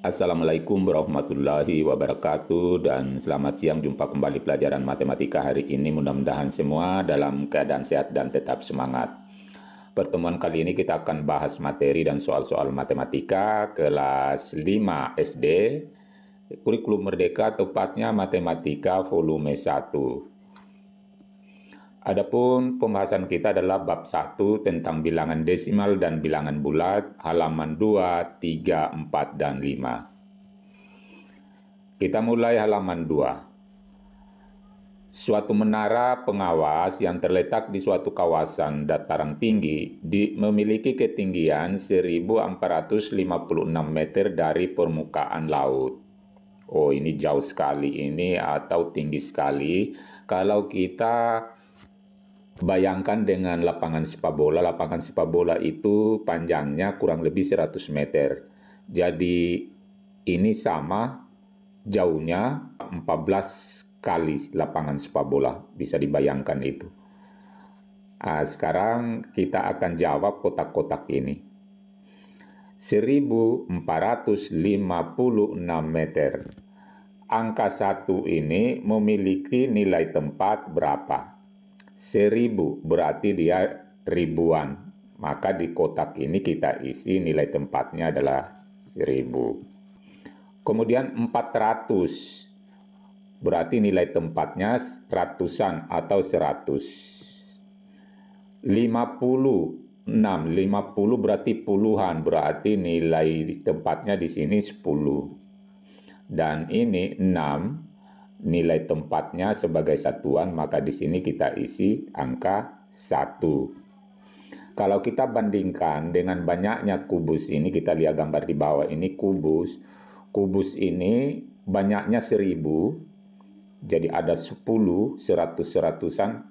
Assalamualaikum warahmatullahi wabarakatuh dan selamat siang, jumpa kembali pelajaran matematika hari ini. Mudah-mudahan semua dalam keadaan sehat dan tetap semangat. Pertemuan kali ini kita akan bahas materi dan soal-soal matematika kelas 5 SD, kurikulum merdeka, tepatnya matematika volume 1. Adapun pembahasan kita adalah bab 1 tentang bilangan desimal dan bilangan bulat, halaman 2, 3, 4, dan 5. Kita mulai halaman 2. Suatu menara pengawas yang terletak di suatu kawasan dataran tinggi memiliki ketinggian 1456 meter dari permukaan laut. Oh, ini jauh sekali ini atau tinggi sekali. Kalau kita bayangkan dengan lapangan sepak bola itu panjangnya kurang lebih 100 meter. Jadi ini sama jauhnya 14 kali lapangan sepak bola, bisa dibayangkan itu. Sekarang kita akan jawab kotak-kotak ini. 1456 meter. Angka 1 ini memiliki nilai tempat berapa? 1000 berarti dia ribuan. Maka di kotak ini kita isi nilai tempatnya adalah 1000. Kemudian 400 berarti nilai tempatnya ratusan atau 100. 50 berarti puluhan, berarti nilai tempatnya di sini 10. Dan ini 6 nilai tempatnya sebagai satuan, maka di sini kita isi angka 1. Kalau kita bandingkan dengan banyaknya kubus ini, kita lihat gambar di bawah ini kubus. Kubus ini banyaknya 1000, jadi ada 10, 100, 100-an,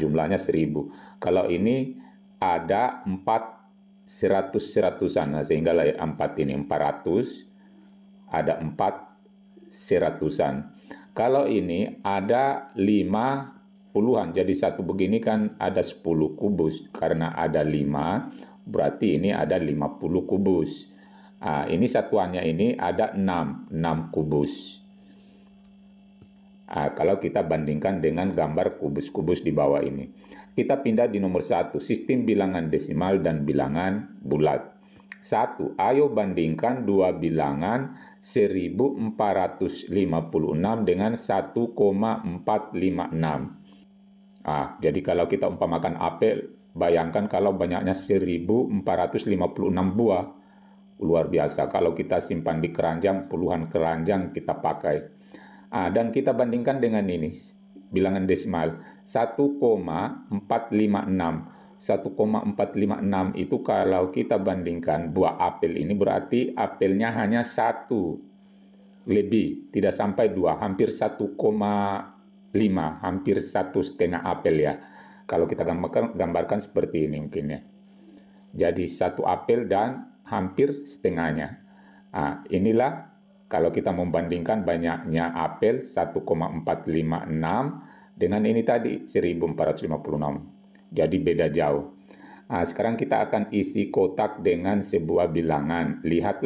jumlahnya 1000. Kalau ini ada 4, 100, 100-an, sehingga 4 ini 400, ada 4, 100-an. Kalau ini ada 5 puluhan, jadi satu begini kan ada 10 kubus. Karena ada 5, berarti ini ada 50 kubus. Ini satuannya ini ada 6 kubus. Kalau kita bandingkan dengan gambar kubus-kubus di bawah ini. Kita pindah di nomor 1, sistem bilangan desimal dan bilangan bulat. 1. Ayo bandingkan dua bilangan 1456 dengan 1,456. Jadi kalau kita umpamakan apel, bayangkan kalau banyaknya 1456 buah. Luar biasa. Kalau kita simpan di keranjang, puluhan keranjang kita pakai. Dan kita bandingkan dengan ini, bilangan desimal 1,456. 1,456 itu kalau kita bandingkan buah apel ini berarti apelnya hanya 1 lebih, tidak sampai 2, hampir 1,5, hampir 1,5 apel ya. Kalau kita gambarkan seperti ini mungkin ya. Jadi 1 apel dan hampir setengahnya. Inilah kalau kita membandingkan banyaknya apel 1,456 dengan ini tadi 1456. Jadi beda jauh. Sekarang kita akan isi kotak dengan sebuah bilangan. Lihat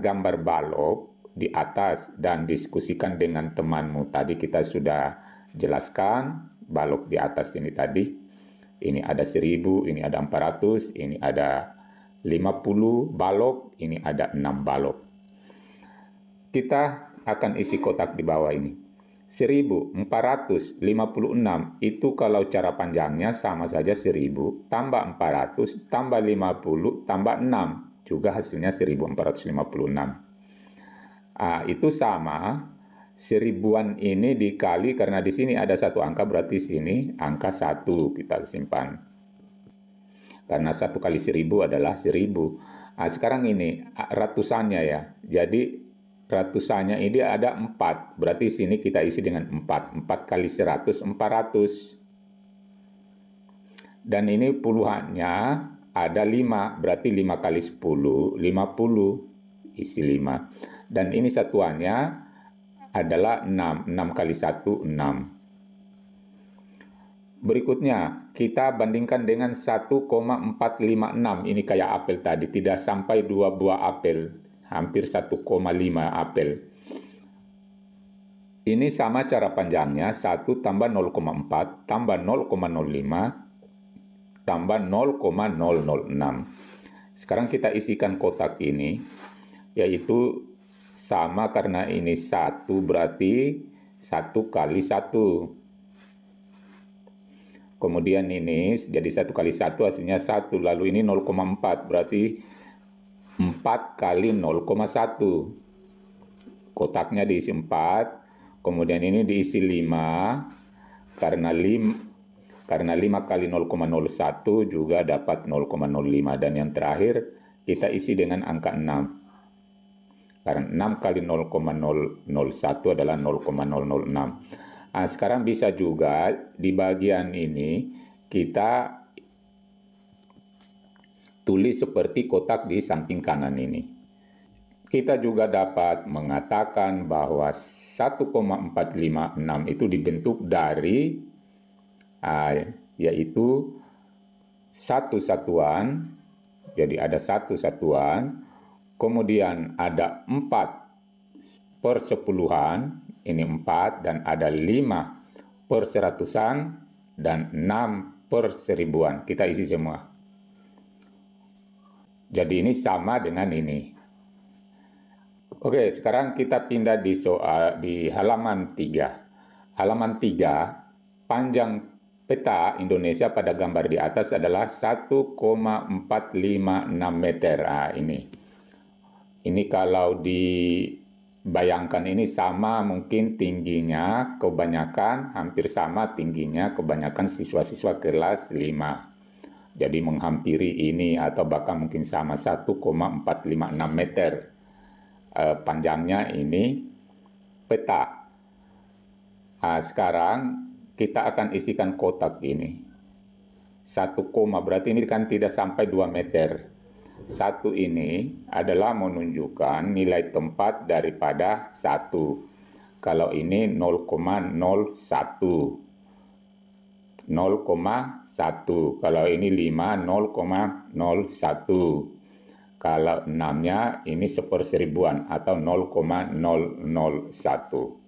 gambar balok di atas dan diskusikan dengan temanmu. Tadi kita sudah jelaskan balok di atas ini tadi. Ini ada 1000, ini ada 400, ini ada 50 balok, ini ada 6 balok. Kita akan isi kotak di bawah ini. 1456 itu kalau cara panjangnya sama saja 1000 tambah 400 tambah 50 tambah 6 juga hasilnya 1456. Itu sama seribuan ini dikali, karena di sini ada satu angka berarti sini angka 1 kita simpan. Karena 1 kali 1000 adalah 1000. Sekarang ini ratusannya ya. Jadi ratusannya ini ada 4, berarti sini kita isi dengan 4. 4 kali 100, 400. Dan ini puluhannya ada 5, berarti 5 kali 10, 50. Isi 5. Dan ini satuannya adalah 6. 6 kali 1, 6. Berikutnya, kita bandingkan dengan 1,456. Ini kayak apel tadi, tidak sampai 2 buah apel. hampir 1,5 apel. Ini sama cara panjangnya, 1 tambah 0,4 tambah 0,05 tambah 0,006. Sekarang kita isikan kotak ini, yaitu sama karena ini 1 berarti 1 kali 1. Kemudian ini jadi 1 kali 1 hasilnya 1, lalu ini 0,4 berarti 4 kali 0,1. Kotaknya diisi 4. Kemudian ini diisi 5, karena 5 kali 0,01 juga dapat 0,05. Dan yang terakhir kita isi dengan angka 6. Karena 6 kali 0,001 adalah 0,006. Nah, sekarang bisa juga di bagian ini kita tulis seperti kotak di samping kanan ini. Kita juga dapat mengatakan bahwa 1,456 itu dibentuk dari yaitu satu satuan, jadi ada satu satuan, kemudian ada 4/10, ini 4, dan ada 5/100-an, dan 6/1000-an. Kita isi semua. Jadi ini sama dengan ini. Oke, sekarang kita pindah di halaman 3. Halaman 3, panjang peta Indonesia pada gambar di atas adalah 1,456 meter. Ini kalau dibayangkan ini sama mungkin tingginya kebanyakan, hampir sama tingginya kebanyakan siswa-siswa kelas 5. Jadi menghampiri ini atau bahkan mungkin sama 1,456 meter. Panjangnya ini peta. Sekarang kita akan isikan kotak ini. 1, berarti ini kan tidak sampai 2 meter. 1 ini adalah menunjukkan nilai tempat daripada 1. Kalau ini 0,01. 0,1. Kalau ini 5, 0,01. Kalau 6-nya ini 1/1000-an atau 0,001.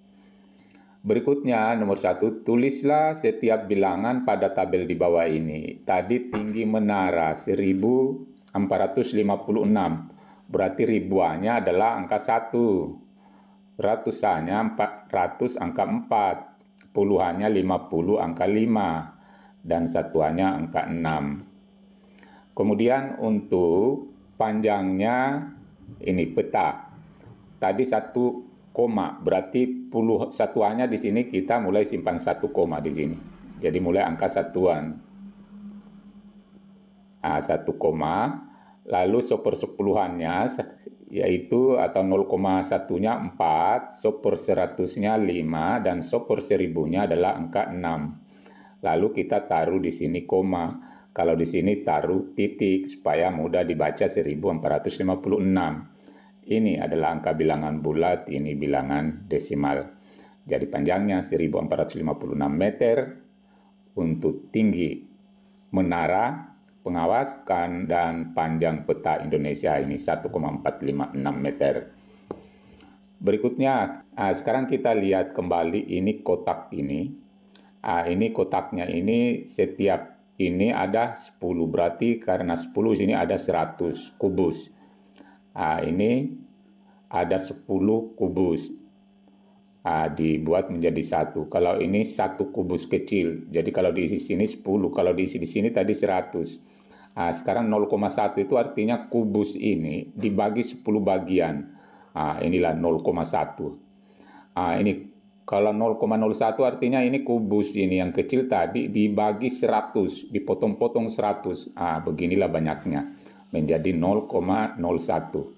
Berikutnya nomor 1, tulislah setiap bilangan pada tabel di bawah ini. Tadi tinggi menara 1456, berarti ribuannya adalah angka 1. Ratusannya 400 angka 4, puluhannya 50 angka 5, dan satuannya angka 6. Kemudian untuk panjangnya ini peta. Tadi 1 koma, berarti satuannya di sini kita mulai simpan 1 koma di sini. Jadi mulai angka satuan. 1 koma, lalu 1/10-annya yaitu atau 0,1-nya 4, 1/100-nya 5, dan 1/1000-nya adalah angka 6. Lalu kita taruh di sini koma. Kalau di sini taruh titik supaya mudah dibaca 1456. Ini adalah angka bilangan bulat, ini bilangan desimal. Jadi panjangnya 1456 meter untuk tinggi menara pengawas dan panjang peta Indonesia ini 1,456 meter. Berikutnya, sekarang kita lihat kembali ini kotak ini. Ini kotaknya ini setiap ini ada 10, berarti karena 10 sini ada 100 kubus. Ini ada 10 kubus. Dibuat menjadi 1. Kalau ini 1 kubus kecil, jadi kalau diisi sini 10, kalau diisi di sini tadi 100. Sekarang 0,1 itu artinya kubus ini dibagi 10 bagian. Inilah 0,1. Ini kalau 0,01 artinya ini kubus ini yang kecil tadi dibagi 100, dipotong-potong 100. Beginilah banyaknya, menjadi 0,01.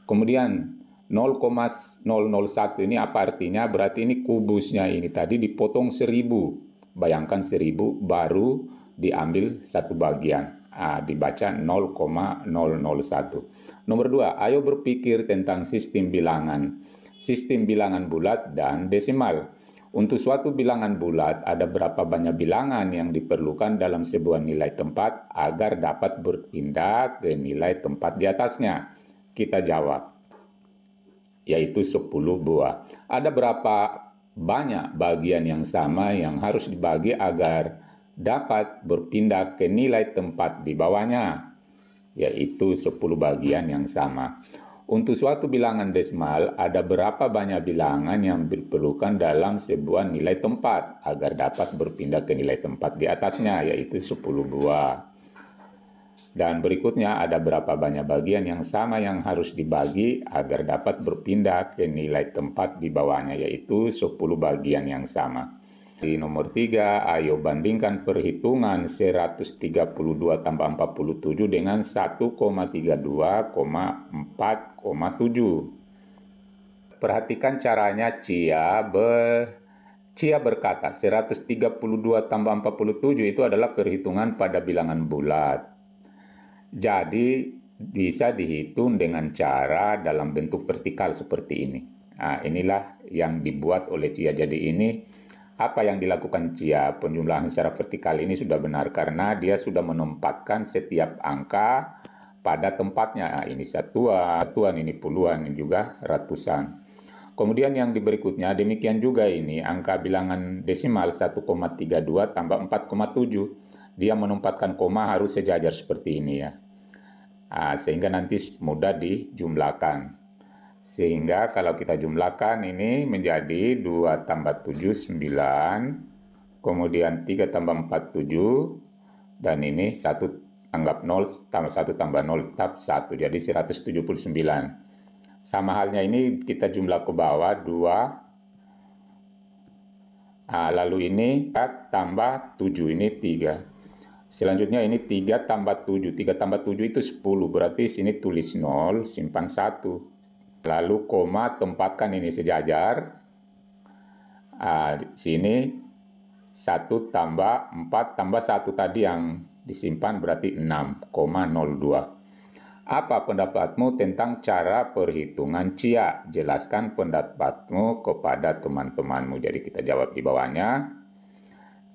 Kemudian 0,001 ini apa artinya? Berarti ini kubusnya ini tadi dipotong 1000. Bayangkan 1000 baru diambil 1 bagian. Dibaca 0,001. Nomor 2, ayo berpikir tentang sistem bilangan. Sistem bilangan bulat dan desimal. Untuk suatu bilangan bulat, ada berapa banyak bilangan yang diperlukan dalam sebuah nilai tempat agar dapat berpindah ke nilai tempat di atasnya? Kita jawab. yaitu 10 buah. Ada berapa banyak bagian yang sama yang harus dibagi agar dapat berpindah ke nilai tempat di bawahnya, yaitu 10 bagian yang sama. Untuk suatu bilangan desimal, ada berapa banyak bilangan yang diperlukan dalam sebuah nilai tempat agar dapat berpindah ke nilai tempat di atasnya, yaitu 10 buah. Dan berikutnya ada berapa banyak bagian yang sama yang harus dibagi agar dapat berpindah ke nilai tempat di bawahnya, yaitu 10 bagian yang sama. Di nomor 3, ayo bandingkan perhitungan 132 tambah 47 dengan 1,32, 4,7. Perhatikan caranya Cia berkata 132 tambah 47 itu adalah perhitungan pada bilangan bulat. Jadi bisa dihitung dengan cara dalam bentuk vertikal seperti ini. Nah, inilah yang dibuat oleh Cia. Jadi ini apa yang dilakukan Cia, penjumlahan secara vertikal ini sudah benar karena dia sudah menempatkan setiap angka pada tempatnya. Nah, ini satuan, ini puluhan, ini juga ratusan. Kemudian yang berikutnya demikian juga ini angka bilangan desimal 1,32 tambah 4,7. Dia menempatkan koma harus sejajar seperti ini ya. Sehingga nanti mudah dijumlahkan. Sehingga kalau kita jumlahkan ini menjadi 2 tambah 7, 9. Kemudian 3 tambah 4, 7. Dan ini 1 anggap 0, tambah 1 tambah 0 tetap 1. Jadi 179. Sama halnya ini kita jumlah ke bawah 2. Lalu ini tambah 7, ini 3. Selanjutnya ini 3 tambah 7. 3 tambah 7 itu 10. Berarti sini tulis 0, simpan 1. Lalu koma tempatkan ini sejajar. Di sini 1 tambah 4 tambah 1 tadi yang disimpan berarti 6,02. Apa pendapatmu tentang cara perhitungan Cia? Jelaskan pendapatmu kepada teman-temanmu. Jadi kita jawab di bawahnya.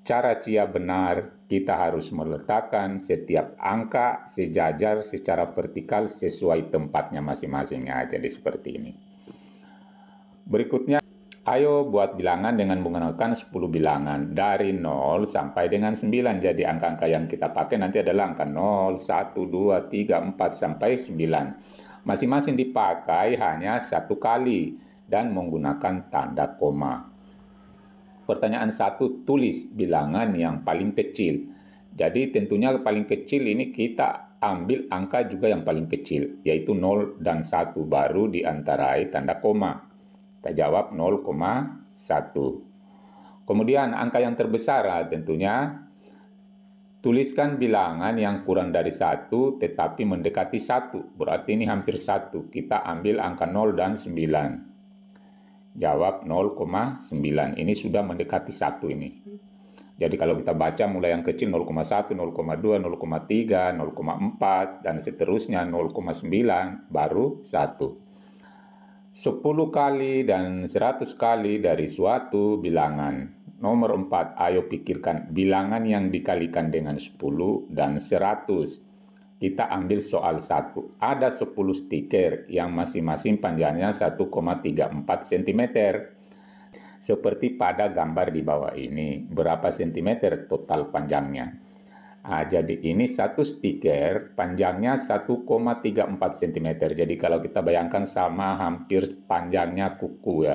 Cara Cia benar, kita harus meletakkan setiap angka sejajar secara vertikal sesuai tempatnya masing-masing. Jadi seperti ini. Berikutnya, ayo buat bilangan dengan menggunakan 10 bilangan dari 0 sampai dengan 9. Jadi angka-angka yang kita pakai nanti adalah angka 0, 1, 2, 3, 4 sampai 9. Masing-masing dipakai hanya 1 kali dan menggunakan tanda koma. Pertanyaan 1, tulis bilangan yang paling kecil. Jadi tentunya paling kecil ini kita ambil angka juga yang paling kecil, yaitu 0 dan 1, baru diantarai tanda koma. Kita jawab 0,1. Kemudian angka yang terbesar tentunya tuliskan bilangan yang kurang dari 1 tetapi mendekati 1. Berarti ini hampir 1. Kita ambil angka 0 dan 9. Jawab 0,9. Ini sudah mendekati 1 ini. Jadi kalau kita baca mulai yang kecil 0,1, 0,2, 0,3, 0,4 dan seterusnya 0,9 baru 1. 10 kali dan 100 kali dari suatu bilangan. Nomor 4, ayo pikirkan bilangan yang dikalikan dengan 10 dan 100. Kita ambil soal 1. Ada 10 stiker yang masing-masing panjangnya 1,34 cm. Seperti pada gambar di bawah ini. Berapa cm total panjangnya? Jadi ini satu stiker panjangnya 1,34 cm. Jadi kalau kita bayangkan sama hampir panjangnya kuku ya.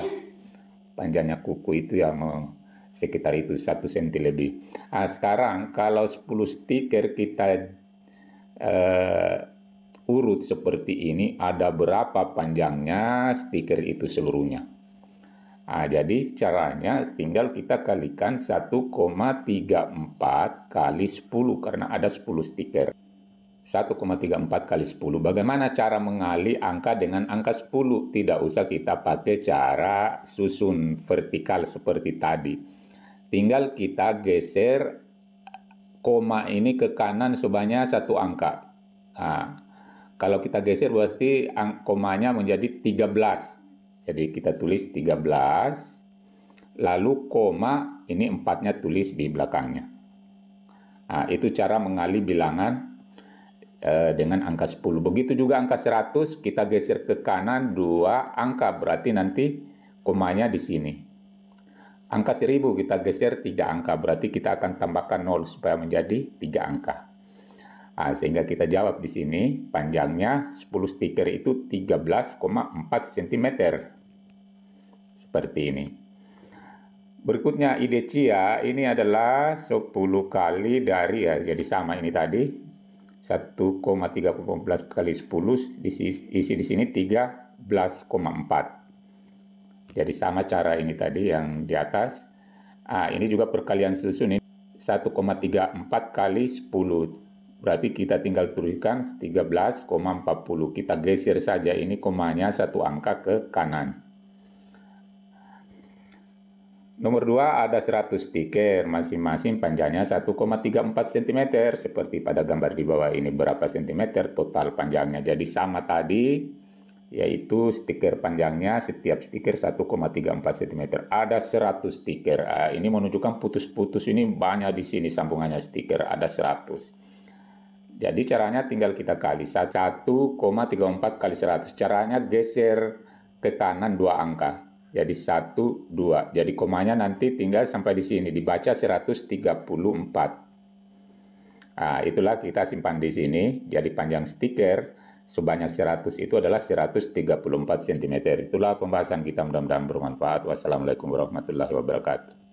Panjangnya kuku itu ya sekitar itu 1 cm lebih. Sekarang kalau 10 stiker kita urut seperti ini, ada berapa panjangnya stiker itu seluruhnya. Jadi caranya tinggal kita kalikan 1,34 kali 10 karena ada 10 stiker. 1,34 kali 10. Bagaimana cara mengali angka dengan angka 10? Tidak usah kita pakai cara susun vertikal seperti tadi. Tinggal kita geser koma ini ke kanan sebanyak 1 angka. Kalau kita geser berarti komanya menjadi 13. Jadi kita tulis 13. Lalu koma ini 4-nya tulis di belakangnya. Itu cara mengali bilangan dengan angka 10. Begitu juga angka 100, kita geser ke kanan 2 angka, berarti nanti komanya di sini. Angka 1000 kita geser 3 angka, berarti kita akan tambahkan 0 supaya menjadi 3 angka. Sehingga kita jawab di sini, panjangnya 10 stiker itu 13,4 cm. Seperti ini. Berikutnya ide Cia, ini adalah 10 kali dari, jadi sama ini tadi. 1,13 kali 10 isi di sini 13,4. Jadi sama cara ini tadi yang di atas. Ini juga perkalian susun ini 1,34 kali 10. Berarti kita tinggal tuliskan 13,40. Kita geser saja ini komanya 1 angka ke kanan. Nomor 2 ada 100 stiker, masing-masing panjangnya 1,34 cm, seperti pada gambar di bawah ini berapa cm total panjangnya. Jadi sama tadi, yaitu stiker panjangnya setiap stiker 1,34 cm. Ada 100 stiker, ini menunjukkan putus-putus, ini banyak di sini sambungannya stiker, ada 100. Jadi caranya tinggal kita kali 1,34 kali 100. Caranya geser ke kanan 2 angka. Jadi 1, 2. Jadi komanya nanti tinggal sampai di sini. Dibaca 134. Itulah kita simpan di sini. Jadi panjang stiker sebanyak 100 itu adalah 134 cm. Itulah pembahasan kita, mudah-mudahan bermanfaat. Wassalamualaikum warahmatullahi wabarakatuh.